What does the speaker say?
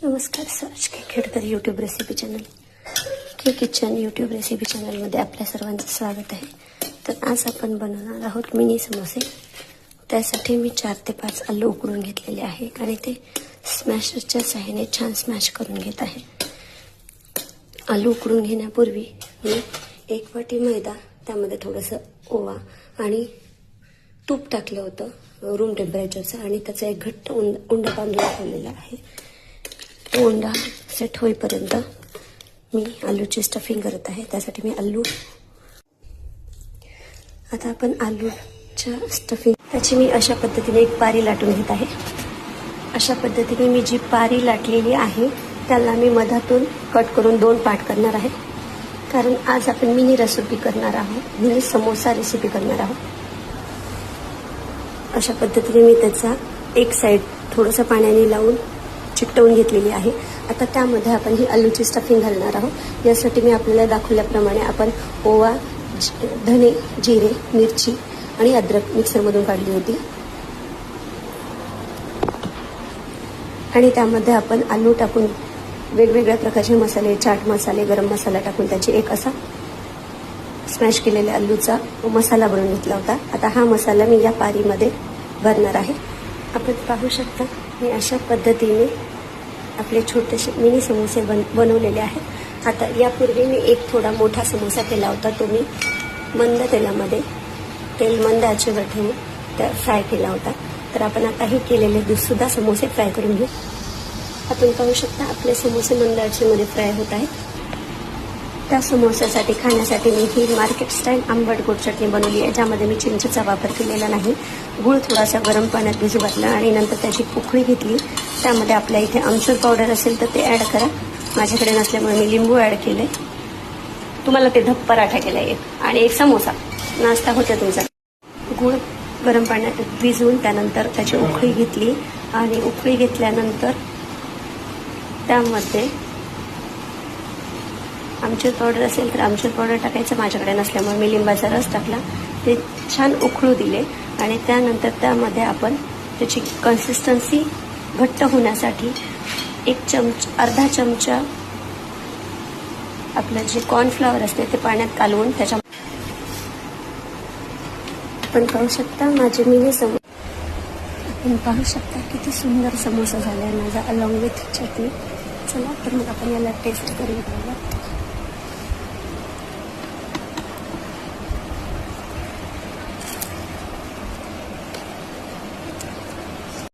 नमस्कार. सर्च K Khedkar YouTube recipe channel K kitchen YouTube recipe चॅनलमध्ये आपल्या सर्वांचं स्वागत आहे. तर आज आपण बनवणार आहोत मिनी समोसे. त्यासाठी मी 4 ते 5 आलू उकडून घेतलेले आहे आणि ते स्मॅशरच्या सहाय्याने छान स्मॅश करून घेत आहे. आलू उकडून घेण्यापूर्वी मी 1 वाटी मैदा, त्यामध्ये थोडंसं ओवा आणि तूप टाकलं होतं रूम टेम्परेचरचं आणि त्याचा एक घट्ट उंडा बांधून ठेवलेला आहे. तो उंडा सेट होईपर्यंत मी आलूची स्टफिंग करत आहे. त्यासाठी मी आता आपण आलूच्या स्टफिंग त्याची मी अशा पद्धतीने एक पारी लाटून घेत आहे. अशा पद्धतीने मी जी पारी लाटलेली आहे त्याला मी मधातून कट करून 2 पार्ट करणार आहे. कारण आज आपण मिनी रेसिपी करणार आहोत, मिनी समोसा रेसिपी करणार आहोत. अशा पद्धतीने मी त्याचा एक साईड थोडंसं पाण्याने लावून चिकटवून घेतलेली आहे. आता त्यामध्ये आपण ही आलूची स्टफिंग घालणार आहोत. यासाठी मी आपल्याला दाखवल्याप्रमाणे आपण ओवा, धने, जिरे, मिरची आणि अद्रक मिक्सरमधून काढली होती आणि त्यामध्ये आपण आलू टाकून वेगवेगळ्या प्रकारचे मसाले, चाट मसाले, गरम मसाला टाकून त्याची एक असा स्मॅश केलेल्या आलूचा मसाला बनवून घेतला होता. आता हा मसाला मी या पारीमध्ये भरणार आहे. आपण पाहू शकता मी अशा पद्धतीने आपले छोटेसे मिनी समोसे बनवलेले आहेत. आता यापूर्वी मी एक थोडा मोठा समोसा केला होता. तो मी मंद तेलामध्ये तेल मंद आचेवर ठेवून त्या फ्राय केला होता. तर आपण आता हे केलेले सुद्धा समोसे फ्राय करून घेऊ. आपण पाहू शकता आपले समोसे मंद आचेमध्ये फ्राय होत आहेत. त्या समोस्यासाठी खाण्यासाठी मी ही मार्केट स्टाईल आंबट गोड चटणी बनवली आहे, ज्यामध्ये मी चिंचेचा वापर केलेला नाही. गूळ थोडासा गरम पाण्यात भिजू घातला आणि नंतर त्याची उकळी घेतली. त्यामध्ये आपल्या इथे आमचूर पावडर असेल तर ते ॲड करा. माझ्याकडे नसल्यामुळे मी लिंबू ॲड केले. तुम्हाला ते धप पराठा केला एक आणि एक समोसा नाश्ता होता तुमचा. गूळ गरम पाण्यात भिजवून त्यानंतर त्याची उकळी घेतली आणि उकळी घेतल्यानंतर त्यामध्ये आमचूर पावडर असेल तर आमचूर पावडर टाकायचं. माझ्याकडे नसल्यामुळे मी लिंबाचा रस टाकला. ते छान उकळू दिले आणि त्यानंतर त्यामध्ये आपण त्याची कन्सिस्टन्सी घट्ट होण्यासाठी अर्धा चमचा आपलं जे कॉर्नफ्लॉवर असते ते पाण्यात कालवून त्याच्या आपण पाहू शकता माझे मिनी समोसा. आपण पाहू शकता किती सुंदर समोसा झाला आहे माझा अलॉंग विथ चटणी. चला तर मग आपण याला टेस्ट करून पाहूया.